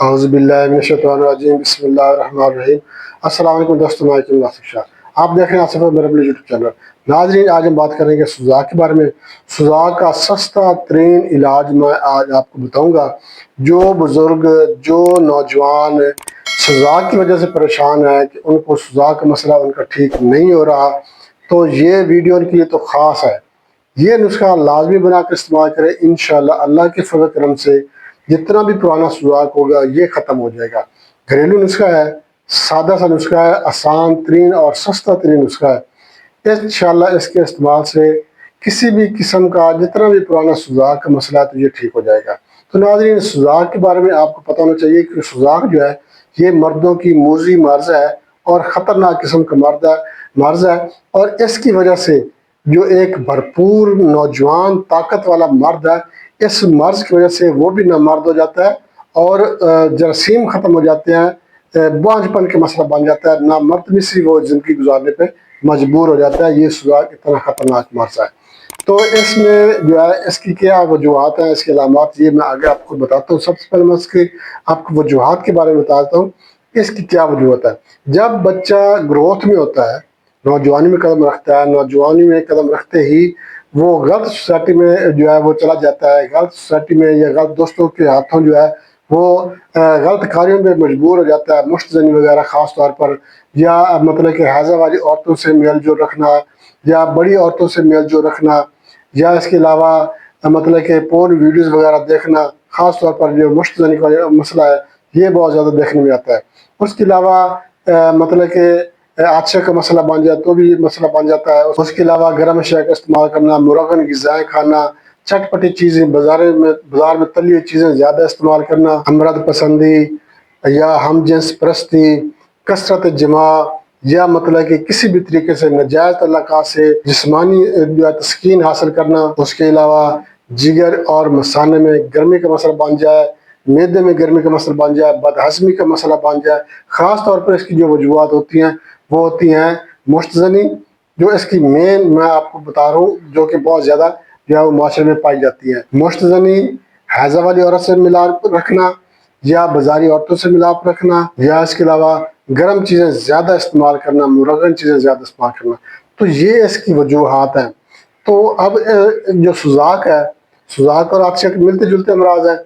اعوذ باللہ من الشیطان الرجیم بسم اللہ الرحمن الرحیم۔ السلام علیکم دوستوں، میں ناصر شاہ، آپ دیکھ رہے ہیں آصف میرا اپنے یوٹیوب چینل۔ ناظرین، آج ہم بات کریں گے سوزاک کے بارے میں۔ سوزاک کا سستا ترین علاج میں آج آپ کو بتاؤں گا۔ جو بزرگ، جو نوجوان سوزاک کی وجہ سے پریشان ہے کہ ان کو سوزاک کا مسئلہ ان کا ٹھیک نہیں ہو رہا، تو یہ ویڈیو ان کے لیے تو خاص ہے۔ یہ نسخہ لازمی بنا کر استعمال کریں، انشاءاللہ اللہ کے فضل کرم سے جتنا بھی پرانا سوزاک ہوگا یہ ختم ہو جائے گا۔ گھریلو نسخہ ہے، سادہ سا نسخہ ہے، آسان ترین اور سستا ترین نسخہ ہے۔ انشاءاللہ اس کے استعمال سے کسی بھی قسم کا جتنا بھی پرانا سوزاک کا مسئلہ ہے تو یہ ٹھیک ہو جائے گا۔ تو ناظرین، سوزاک کے بارے میں آپ کو پتہ ہونا چاہیے کہ سوزاک جو ہے یہ مردوں کی موذی مرض ہے اور خطرناک قسم کا مرض ہے، اور اس کی وجہ سے جو ایک بھرپور نوجوان طاقت والا مرد ہے، اس مرض کی وجہ سے وہ بھی نامرد ہو جاتا ہے اور جراثیم ختم ہو جاتے ہیں، بانجھ پن کا مسئلہ بن جاتا ہے، نامرد مثلی وہ زندگی گزارنے پہ مجبور ہو جاتا ہے۔ یہ سوزاک اتنا خطرناک مرض ہے۔ تو اس میں جو ہے اس کی کیا وجوہات ہیں، اس کے علامات، یہ میں آگے آپ کو بتاتا ہوں۔ سب سے پہلے میں اس کی آپ کو وجوہات کے بارے میں بتاتا ہوں، اس کی کیا وجوہات ہے۔ جب بچہ گروتھ میں ہوتا ہے، نوجوانی میں قدم رکھتا ہے، نوجوانی میں قدم رکھتے ہی وہ غلط سوسائٹی میں جو ہے وہ چلا جاتا ہے، غلط سوسائٹی میں یا غلط دوستوں کے ہاتھوں جو ہے وہ غلط کاریوں میں مجبور ہو جاتا ہے، مشت زنی وغیرہ خاص طور پر، یا مطلب کہ حیضہ والی عورتوں سے میل جول رکھنا، یا بڑی عورتوں سے میل جول رکھنا، یا اس کے علاوہ مطلب کہ پورن ویڈیوز وغیرہ دیکھنا، خاص طور پر جو مشت زنی کا مسئلہ ہے یہ بہت زیادہ دیکھنے میں آتا ہے۔ اس کے علاوہ مطلب کہ عطشہ کا مسئلہ بن جائے تو بھی مسئلہ بن جاتا ہے۔ اس کے علاوہ گرم اشیاء کا استعمال کرنا، مرغن غذائیں کھانا، چٹ پٹی چیزیں بازار میں تلی ہوئی چیزیں زیادہ استعمال کرنا، امراض پسندی یا ہم جنس پرستی، کثرت جماع، یا مطلب کہ کسی بھی طریقے سے ناجائز تعلقات سے جسمانی جو ہے تسکین حاصل کرنا۔ اس کے علاوہ جگر اور مثانے میں گرمی کا مسئلہ بن جائے، معدے میں گرمی کا مسئلہ بن جائے، بد ہضمی کا مسئلہ بن جائے۔ خاص طور پر اس کی جو وجوہات ہوتی ہیں وہ ہوتی ہیں مشت زنی، جو اس کی مین میں آپ کو بتا رہا ہوں، جو کہ بہت زیادہ جو ہے وہ معاشرے میں پائی جاتی ہے۔ مشت زنی، حیضہ والی عورت سے ملاپ رکھنا، یا بازاری عورتوں سے ملاپ رکھنا، یا اس کے علاوہ گرم چیزیں زیادہ استعمال کرنا، مرغن چیزیں زیادہ استعمال کرنا۔ تو یہ اس کی وجوہات ہیں۔ تو اب جو سوزاک ہے، سوزاک اور عطشہ کے ملتے جلتے امراض ہیں۔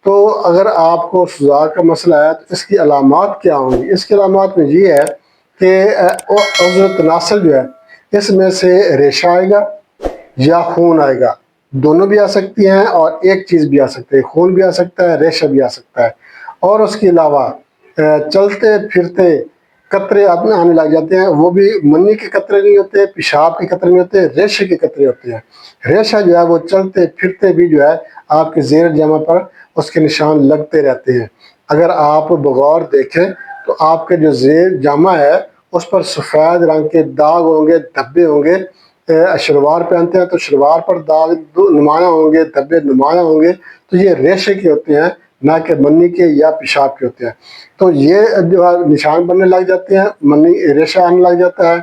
تو اگر آپ کو سوزاک کا مسئلہ ہے تو اس کی علامات کیا ہوں گی؟ اس کی علامات میں یہ ہے کہ عضو تناسل جو ہے اس میں سے ریشہ آئے گا یا خون آئے گا، دونوں بھی آ سکتی ہیں، اور ایک چیز بھی آ سکتی ہے، خون بھی آ سکتا ہے، ریشہ بھی آ سکتا ہے۔ اور اس کے علاوہ چلتے پھرتے قطرے آنے لگ جاتے ہیں، وہ بھی منی کے قطرے نہیں ہوتے، پیشاب کے قطرے نہیں ہوتے، ریشے کے قطرے ہوتے ہیں۔ ریشہ جو ہے وہ چلتے پھرتے بھی جو ہے آپ کے زیر جامہ پر اس کے نشان لگتے رہتے ہیں۔ اگر آپ بغور دیکھیں تو آپ کے جو زیر جامہ ہے اس پر سفید رنگ کے داغ ہوں گے، دھبے ہوں گے۔ شلوار پہنتے ہیں تو شلوار پر داغ نمایاں ہوں گے، دھبے نمایاں ہوں گے، تو یہ ریشے کے ہوتے ہیں، نہ کہ منی کے یا پیشاب کے ہوتے ہیں۔ تو یہ جو ہے نشان بننے لگ جاتے ہیں، منی ریشہ آنے لگ جاتا ہے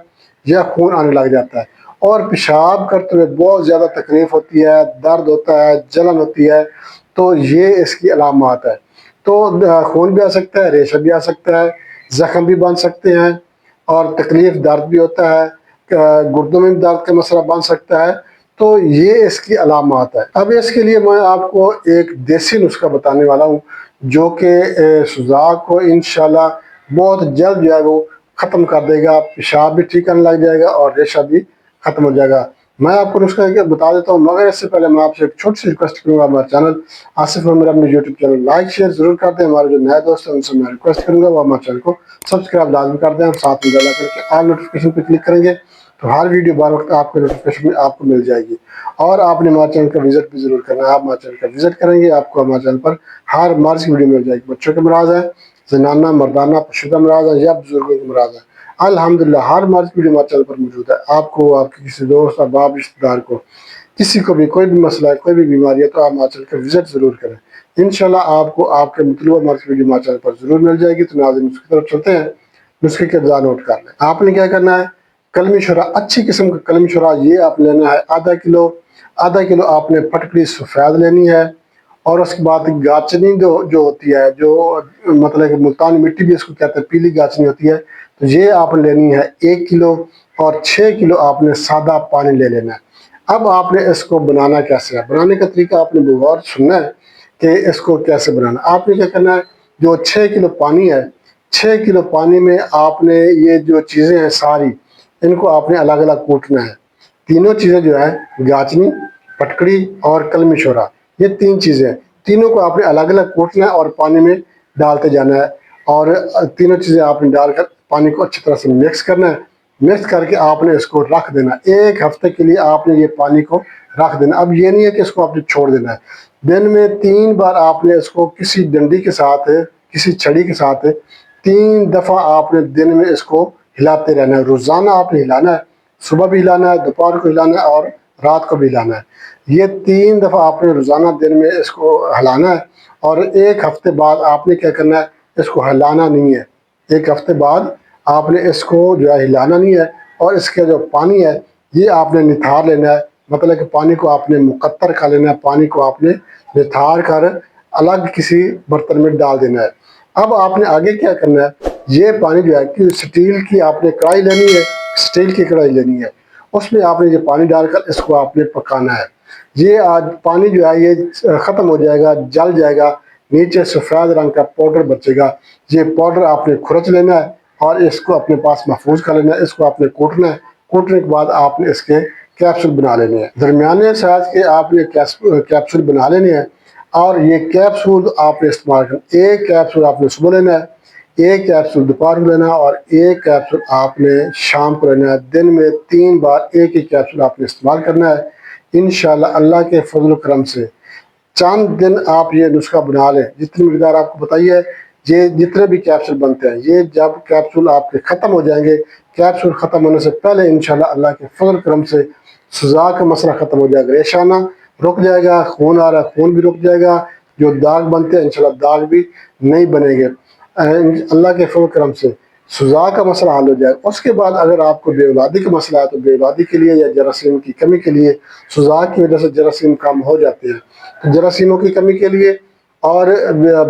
یا خون آنے لگ جاتا ہے، اور پیشاب کرتے ہوئے بہت زیادہ تکلیف ہوتی ہے، درد ہوتا ہے، جلن ہوتی ہے۔ تو یہ اس کی علامات ہے۔ تو خون بھی آ سکتا ہے، ریشہ بھی آ سکتا ہے، زخم بھی بن سکتے ہیں، اور تکلیف درد بھی ہوتا ہے، گردوں میں بھی درد کا مسئلہ بن سکتا ہے۔ تو یہ اس کی علامات ہے۔ اب اس کے لیے میں آپ کو ایک دیسی نسخہ بتانے والا ہوں جو کہ سوزاک کو انشاءاللہ بہت جلد جو ہے وہ ختم کر دے گا، پیشاب بھی ٹھیک آنے لگ جائے گا اور ریشہ بھی ختم ہو جائے گا۔ میں آپ کو نسخہ بتا دیتا ہوں، مگر اس سے پہلے میں آپ سے ایک چھوٹی سی ریکویسٹ کروں گا، ہمارا چینل آصف عمر اپنے یوٹیوب چینل لائک شیئر ضرور کر دیں۔ ہمارے جو نئے دوست ہیں ان سے میں ریکویسٹ کروں گا وہ ہمارے چینل کو سبسکرائب لازمی کر دیں، اور ساتھ میں بیل آئیکن کے آل نوٹیفیکیشن پہ کلک کریں گے تو ہر ویڈیو بار وقت آپ کے نوٹیفیکیشن میں آپ کو مل جائے گی۔ اور آپ نے ہمارے چینل کا وزٹ بھی ضرور کرنا ہے۔ آپ ہمارے چینل کا وزٹ کریں گے، آپ کو ہمارے چینل پر ہر مرض کی ویڈیو مل جائے گی۔ بچوں کے امراض ہیں، زنانہ مردانہ پشودہ امراض ہیں، یا بزرگوں کے امراض ہیں، الحمدللہ ہر مرض کی ویڈیو ہمارے چینل پر موجود ہے۔ آپ کو، آپ کے کسی دوست، احباب، رشتہ دار کو، کسی کو بھی کوئی بھی مسئلہ ہے، کوئی بھی بیماری ہے، تو آپ ہمارے چینل کا وزٹ ضرور کریں۔ انشاءاللہ آپ کو آپ کے مطلوبہ مرض کی ویڈیو ہمارے چینل پر ضرور مل جائے گی۔ تو ناظرین اس کی طرف چلتے ہیں، نسخے کے اجزاء نوٹ کر لیں۔ آپ نے کیا کرنا ہے، کلمی شرح، اچھی قسم کا کلمی شرح یہ آپ لینا ہے آدھا کلو۔ آدھا کلو آپ نے پھٹکڑی سفید لینی ہے، اور اس کے بعد گاچنی جو ہوتی ہے، جو مطلب کہ ملتانی مٹی بھی اس کو کہتے ہیں، پیلی گاچنی ہوتی ہے، تو یہ آپ نے لینی ہے 1 کلو، اور 6 کلو آپ نے سادہ پانی لے لینا ہے۔ اب آپ نے اس کو بنانا کیسے ہے، بنانے کا طریقہ آپ نے غور سننا ہے کہ اس کو کیسے بنانا۔ آپ نے کیا کرنا ہے، جو 6 کلو پانی ہے، 6 کلو پانی میں آپ نے یہ جو چیزیں ہیں ساری، ان کو آپ نے الگ الگ کوٹنا ہے۔ تینوں چیزیں جو ہے، گاچنی، پٹکڑی اور کلمی شورا، یہ 3 چیزیں ہیں، تینوں کو آپ نے الگ الگ کوٹنا ہے اور پانی میں ڈالتے جانا ہے، اور تینوں چیزیں آپ نے ڈال کر پانی کو اچھی طرح سے مکس کرنا ہے۔ مکس کر کے آپ نے اس کو رکھ دینا، 1 ہفتے کے لیے آپ نے یہ پانی کو رکھ دینا۔ اب یہ نہیں ہے کہ اس کو آپ نے چھوڑ دینا ہے، دن میں 3 بار آپ نے اس کو کسی ڈنڈی کے ساتھ، کسی چھڑی کے ساتھ 3 دفعہ آپ نے دن میں اس کو ہلاتے رہنا ہے۔ روزانہ آپ نے ہلانا ہے، صبح بھی ہلانا ہے، دوپہر کو ہلانا ہے اور رات کو بھی ہلانا ہے۔ یہ 3 دفعہ آپ نے روزانہ دن میں اس کو ہلانا ہے، اور 1 ہفتے بعد آپ نے کیا کرنا ہے، اس کو ہلانا نہیں ہے۔ 1 ہفتے بعد آپ نے اس کو جو ہے ہلانا نہیں ہے، اور اس کے جو پانی ہے یہ آپ نے نتھار لینا ہے، مطلب کہ پانی کو آپ نے مقطر کر لینا ہے، پانی کو آپ نے نتھار کر الگ کسی برتن میں ڈال دینا ہے۔ اب آپ نے آگے کیا کرنا ہے، یہ پانی جو ہے کہ سٹیل کی آپ نے کڑھائی لینی ہے، سٹیل کی کڑھائی لینی ہے، اس میں آپ نے یہ پانی ڈال کر اس کو آپ نے پکانا ہے۔ یہ آج پانی جو ہے یہ ختم ہو جائے گا، جل جائے گا، نیچے سفید رنگ کا پاؤڈر بچے گا۔ یہ پاؤڈر آپ نے کھرچ لینا ہے اور اس کو اپنے پاس محفوظ کر لینا ہے۔ اس کو آپ نے کوٹنا ہے، کوٹنے کے بعد آپ نے اس کے کیپسول بنا لینے ہیں، درمیانے سائز کے آپ نے کیپسول بنا لینے ہیں، اور یہ کیپسول آپ نے استعمال کرنا۔ 1 کیپسول آپ نے صبح لینا ہے، 1 کیپسول دوپہر کو لینا ہے، اور 1 کیپسول آپ نے شام کو لینا ہے۔ دن میں 3 بار 1 کیپسول آپ نے استعمال کرنا ہے۔ انشاءاللہ اللہ کے فضل و کرم سے چند دن آپ یہ نسخہ بنا لیں، جتنی مقدار آپ کو بتائیے، یہ جتنے بھی کیپسول بنتے ہیں، یہ جب کیپسول آپ کے ختم ہو جائیں گے، کیپسول ختم ہونے سے پہلے انشاءاللہ اللہ کے فضل و کرم سے سوزاک کا مسئلہ ختم ہو جائے گا، ریشانہ رک جائے گا، خون آ رہا ہے خون بھی رک جائے گا، جو داغ بنتے ہیں انشاءاللہ داغ بھی نہیں بنیں گے اللہ کے فضل و کرم سے۔ سوزاک کا مسئلہ حل ہو جائے گا۔ اس کے بعد اگر آپ کو بے اولادی کا مسئلہ ہے تو بے اولادی کے لیے یا جراثیم کی کمی کے لیے، سوزاک کی وجہ سے جراثیم کم ہو جاتے ہیں، تو جراثیموں کی کمی کے لیے اور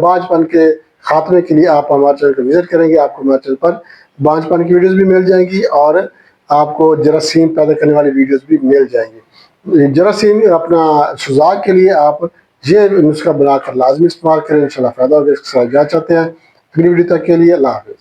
بانجھ پن کے خاتمے کے لیے آپ ہمارے چینل کو وزٹ کریں گے، آپ کو ہمارے چینل پر بانجھ پن کی ویڈیوز بھی مل جائیں گی، اور آپ کو جراثیم پیدا کرنے والی ویڈیوز بھی مل جائیں گی۔ جراثیم اپنا سوزاک کے لیے آپ یہ نسخہ بنا کر لازمی استعمال کریں، انشاءاللہ فائدہ ہوگا۔ اس کے ساتھ جا چاہتے ہیں، اگلی ویڈیو تک کے لیے اللہ حافظ۔